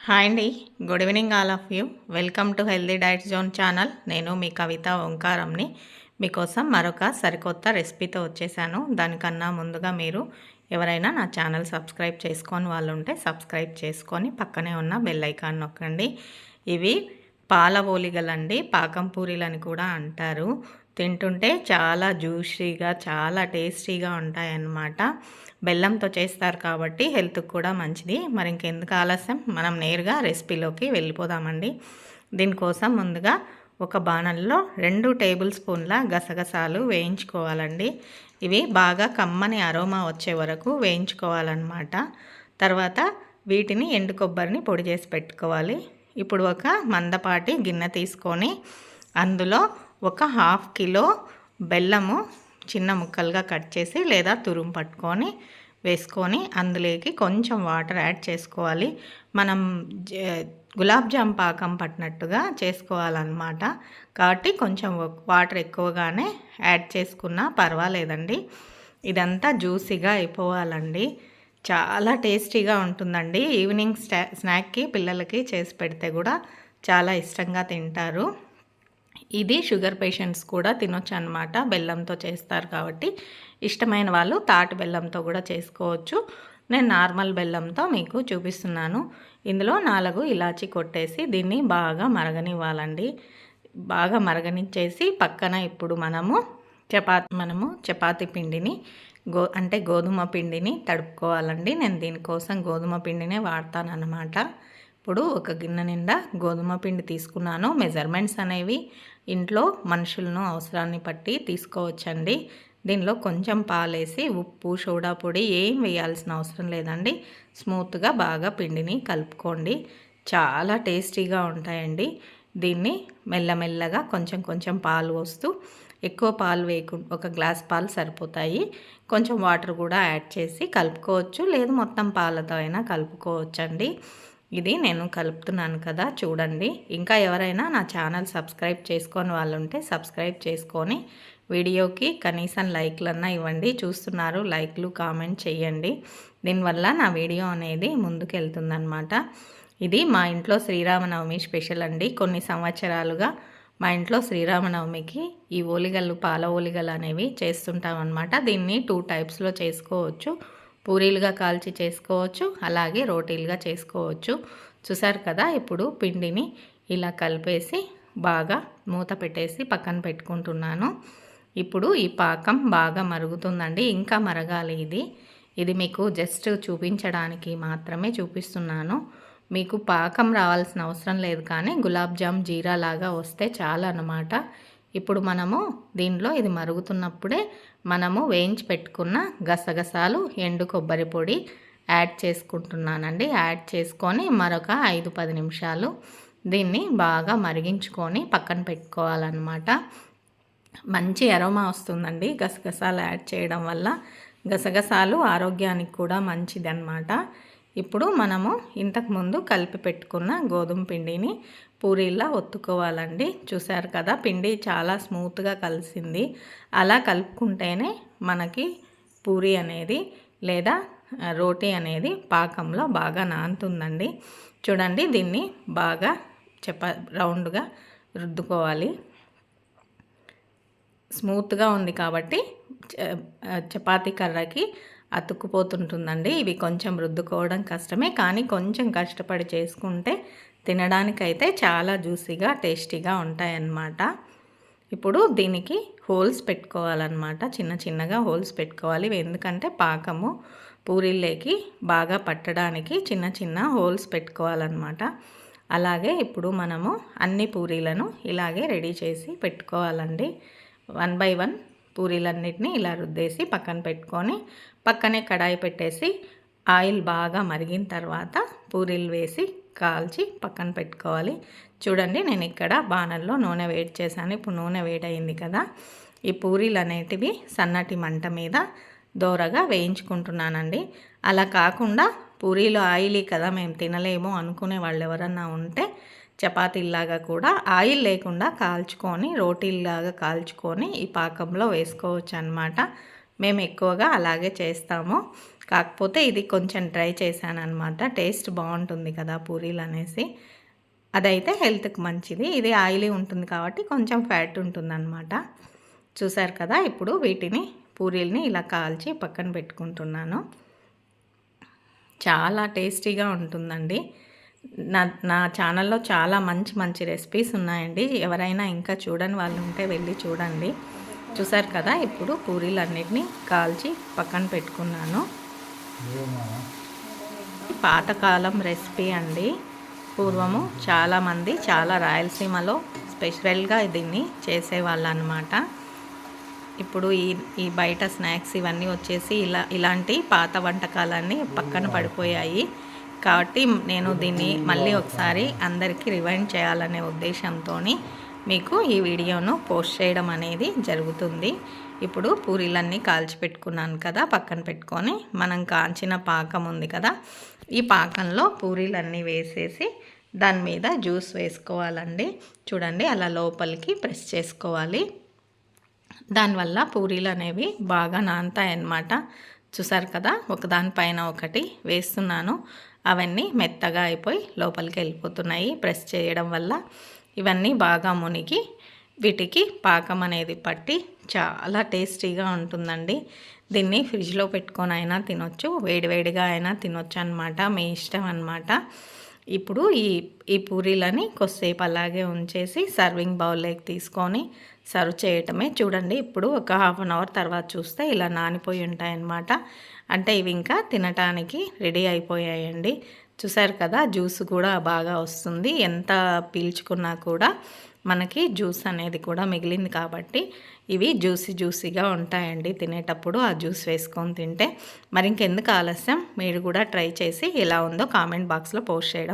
Hi అండి. Good evening all of you. Welcome to healthy diet zone channel. నేను మీ కవిత ఓంకారంని మీకోసం మరొక సరికొత్త రెసిపీతో వచ్చేసాను. దానికన్నా ముందుగా మీరు ఎవరైనా నా ఛానల్ సబ్స్క్రైబ్ చేసుకొని వాళ్ళు ఉంటే సబ్స్క్రైబ్ చేసుకొని పక్కనే ఉన్న బెల్ ఐకాన్ నొక్కండి. ఇవి పాల ఓలిగలండి, పాకం పూరీలని కూడా అంటారు. తింటుంటే చాలా జ్యూసీగా చాలా టేస్టీగా ఉంటాయన్నమాట. బెల్లంతో చేస్తారు కాబట్టి హెల్త్కి కూడా మంచిది. మరి ఇంకెందుకు ఆలస్యం, మనం నేరుగా రెసిపీలోకి వెళ్ళిపోదామండి. దీనికోసం ముందుగా ఒక బాణల్లో 2 టేబుల్ స్పూన్ల గసగసాలు వేయించుకోవాలండి. ఇవి బాగా కమ్మని అరోమా వచ్చే వరకు వేయించుకోవాలన్నమాట. తర్వాత వీటిని ఎండు కొబ్బరిని పొడి చేసి పెట్టుకోవాలి. ఇప్పుడు ఒక మందపాటి గిన్నె తీసుకొని అందులో ఒక 1/2 కిలో బెల్లము చిన్న ముక్కలుగా కట్ చేసి లేదా తురుము పట్టుకొని వేసుకొని అందులోకి కొంచెం వాటర్ యాడ్ చేసుకోవాలి. మనం గులాబ్ జామ్ పాకం పట్టినట్టుగా చేసుకోవాలన్నమాట. కాబట్టి కొంచెం వాటర్ ఎక్కువగానే యాడ్ చేసుకున్నా పర్వాలేదండి. ఇదంతా జ్యూసీగా అయిపోవాలండి. చాలా టేస్టీగా ఉంటుందండి. ఈవినింగ్ స్నాక్కి పిల్లలకి చేసి పెడితే కూడా చాలా ఇష్టంగా తింటారు. ఇది షుగర్ పేషెంట్స్ కూడా తినొచ్చు అన్నమాట. బెల్లంతో చేస్తారు కాబట్టి ఇష్టమైన వాళ్ళు తాటి బెల్లంతో కూడా చేసుకోవచ్చు. నేను నార్మల్ బెల్లంతో మీకు చూపిస్తున్నాను. ఇందులో 4 ఇలాచీ కొట్టేసి దీన్ని బాగా మరగనివ్వాలండి. బాగా మరగనిచ్చేసి పక్కన ఇప్పుడు మనము చపాతీ పిండిని అంటే గోధుమ పిండిని తడుపుకోవాలండి. నేను దీనికోసం గోధుమ పిండినే వాడతానన్నమాట. ఇప్పుడు ఒక గిన్నె నిండా గోధుమ పిండి తీసుకున్నాను. మెజర్మెంట్స్ అనేవి ఇంట్లో మనుషులను అవసరాన్ని బట్టి తీసుకోవచ్చండి. దీనిలో కొంచెం పాలేసి ఉప్పు సోడా పొడి ఏం వేయాల్సిన అవసరం లేదండి. స్మూత్గా బాగా పిండిని కలుపుకోండి. చాలా టేస్టీగా ఉంటాయండి. దీన్ని మెల్లమెల్లగా కొంచెం కొంచెం పాలు పోస్తూ, ఎక్కువ పాలు వేయకుండా ఒక గ్లాస్ పాలు సరిపోతాయి. కొంచెం వాటర్ కూడా యాడ్ చేసి కలుపుకోవచ్చు, లేదు మొత్తం పాలతో అయినా కలుపుకోవచ్చండి. ఇది నేను కలుపుతున్నాను కదా, చూడండి. ఇంకా ఎవరైనా నా ఛానల్ సబ్స్క్రైబ్ చేసుకొని వాళ్ళు ఉంటే సబ్స్క్రైబ్ చేసుకొని వీడియోకి కనీసం లైక్లన్నా ఇవ్వండి. చూస్తున్నారు, లైక్లు కామెంట్ చేయండి. దీనివల్ల నా వీడియో అనేది ముందుకెళ్తుందన్నమాట. ఇది మా ఇంట్లో శ్రీరామనవమి స్పెషల్ అండి. కొన్ని సంవత్సరాలుగా మా ఇంట్లో శ్రీరామనవమికి ఈ ఓలిగలు, పాల ఓలిగలు అనేవి చేస్తుంటామన్నమాట. దీన్ని 2 టైప్స్లో చేసుకోవచ్చు. పూరీలుగా కాల్చి చేసుకోవచ్చు, అలాగే రోటీలుగా చేసుకోవచ్చు. చూసారు కదా. ఇప్పుడు పిండిని ఇలా కలిపేసి బాగా మూత పెట్టేసి పక్కన పెట్టుకుంటున్నాను. ఇప్పుడు ఈ పాకం బాగా మరుగుతుందండి. ఇంకా మరగాలి. ఇది మీకు జస్ట్ చూపించడానికి మాత్రమే చూపిస్తున్నాను. మీకు పాకం రావాల్సిన అవసరం లేదు, కానీ గులాబ్ జామ్ జీరా లాగా వస్తే చాలా అన్నమాట. ఇప్పుడు మనము దీనిలో ఇది మరుగుతున్నప్పుడే మనము వేయించి పెట్టుకున్న గసగసాలు, ఎండు కొబ్బరి పొడి యాడ్ చేసుకుంటున్నానండి. యాడ్ చేసుకొని మరొక 5-10 నిమిషాలు దీన్ని బాగా మరిగించుకొని పక్కన పెట్టుకోవాలన్నమాట. మంచి అరోమా వస్తుందండి గసగసాలు యాడ్ చేయడం వల్ల. గసగసాలు ఆరోగ్యానికి కూడా మంచిదన్నమాట. ఇప్పుడు మనము ఇంతకుముందు కలిపి పెట్టుకున్న గోధుమ పిండిని పూరీలా ఒత్తుకోవాలండి. చూసారు కదా, పిండి చాలా స్మూత్గా కలిసింది. అలా కలుపుకుంటేనే మనకి పూరీ అనేది లేదా రోటీ అనేది పాకంలో బాగా నానుతుందండి. చూడండి, దీన్ని బాగా రౌండ్గా రుద్దుకోవాలి. స్మూత్గా ఉంది కాబట్టి చపాతీ కర్రకి అతుక్కుపోతుంటుందండి. ఇవి కొంచెం రుద్దుకోవడం కష్టమే, కానీ కొంచెం కష్టపడి చేసుకుంటే తినడానికైతే చాలా జ్యూసీగా టేస్టీగా ఉంటాయన్నమాట. ఇప్పుడు దీనికి హోల్స్ పెట్టుకోవాలన్నమాట. చిన్న చిన్నగా హోల్స్ పెట్టుకోవాలి. ఎందుకంటే పాకము పూరీల్లోకి బాగా పట్టడానికి చిన్న చిన్న హోల్స్ పెట్టుకోవాలన్నమాట. అలాగే ఇప్పుడు మనము అన్ని పూరీలను ఇలాగే రెడీ చేసి పెట్టుకోవాలండి. 1 by 1 పూరీలన్నిటిని ఇలా రుద్దేసి పక్కన పెట్టుకొని పక్కనే కడాయి పెట్టేసి ఆయిల్ బాగా మరిగిన తర్వాత పూరీలు వేసి కాల్చి పక్కన పెట్టుకోవాలి. చూడండి, నేను ఇక్కడ బాణల్లో నూనె వేడి చేశాను. ఇప్పుడు నూనె వేడయింది కదా. ఈ పూరీలు అనేటివి సన్నటి మంట మీద దోరగా వేయించుకుంటున్నానండి. అలా కాకుండా పూరీలు ఆయిలీ కదా, మేము తినలేము అనుకునే వాళ్ళు ఎవరన్నా ఉంటే చపాతీలాగా కూడా ఆయిల్ లేకుండా కాల్చుకొని రోటీల్లాగా కాల్చుకొని ఈ పాకంలో వేసుకోవచ్చు అన్నమాట. మేము ఎక్కువగా అలాగే చేస్తాము. కాకపోతే ఇది కొంచెం ట్రై చేశానన్నమాట. టేస్ట్ బాగుంటుంది కదా పూరీలు అనేసి. అదైతే హెల్త్కి మంచిది. ఇది ఆయిలీ ఉంటుంది కాబట్టి కొంచెం ఫ్యాట్ ఉంటుందన్నమాట. చూసారు కదా, ఇప్పుడు వీటిని పూరీల్ని ఇలా కాల్చి పక్కన పెట్టుకుంటున్నాను. చాలా టేస్టీగా ఉంటుందండి. నా నా ఛానల్లో చాలా మంచి రెసిపీస్ ఉన్నాయండి. ఎవరైనా ఇంకా చూడని వాళ్ళు ఉంటే వెళ్ళి చూడండి. చూసారు కదా, ఇప్పుడు పూరీలన్నిటినీ కాల్చి పక్కన పెట్టుకున్నాను. పాతకాలం రెసిపీ అండి. పూర్వము చాలామంది రాయలసీమలో స్పెషల్గా దీన్ని చేసేవాళ్ళు అన్నమాట. ఇప్పుడు ఈ బయట స్నాక్స్ ఇవన్నీ వచ్చేసి ఇలాంటి పాత వంటకాలన్నీ పక్కన పడిపోయాయి. కాబట్టి నేను దీన్ని మళ్ళీ ఒకసారి అందరికీ రివైండ్ చేయాలనే ఉద్దేశంతో మీకు ఈ వీడియోను పోస్ట్ చేయడం అనేది జరుగుతుంది. ఇప్పుడు పూరీలన్నీ కాల్చి పెట్టుకున్నాను కదా, పక్కన పెట్టుకొని మనం కాంచిన పాకం ఉంది కదా, ఈ పాకంలో పూరీలన్నీ వేసేసి దాని మీద జ్యూస్ వేసుకోవాలండి. చూడండి, అలా లోపలికి ప్రెస్ చేసుకోవాలి. దానివల్ల పూరీలు అనేవి బాగా నానతాయన్నమాట. చూసారు కదా, ఒకదానిపైన ఒకటి వేస్తున్నాను. అవన్నీ మెత్తగా అయిపోయి లోపలికి వెళ్ళిపోతున్నాయి ప్రెస్ చేయడం వల్ల. ఇవన్నీ బాగా మునిగి వీటికి పాకం అనేది పట్టి చాలా టేస్టీగా ఉంటుందండి. దీన్ని ఫ్రిడ్జ్లో పెట్టుకొని అయినా తినొచ్చు, వేడివేడిగా అయినా తినొచ్చు అనమాట, మీ ఇష్టం అనమాట. ఇప్పుడు ఈ పూరీలని కొద్దిసేపు అలాగే ఉంచేసి సర్వింగ్ బౌల్లోకి తీసుకొని సర్వ్ చేయటమే. చూడండి, ఇప్పుడు ఒక ½ అన్ అవర్ తర్వాత చూస్తే ఇలా నానిపోయి ఉంటాయన్నమాట. అంటే ఇవి ఇంకా తినటానికి రెడీ అయిపోయాయండి. చూసారు కదా, జ్యూస్ కూడా బాగా వస్తుంది. ఎంత పీల్చుకున్నా కూడా మనకి జ్యూస్ అనేది కూడా మిగిలింది కాబట్టి ఇవి జ్యూసీగా ఉంటాయండి తినేటప్పుడు, ఆ జ్యూస్ వేసుకొని తింటే. మరి ఇంకెందుకు ఆలస్యం, మీరు కూడా ట్రై చేసి ఎలా ఉందో కామెంట్ బాక్స్లో పోస్ట్ చేయడం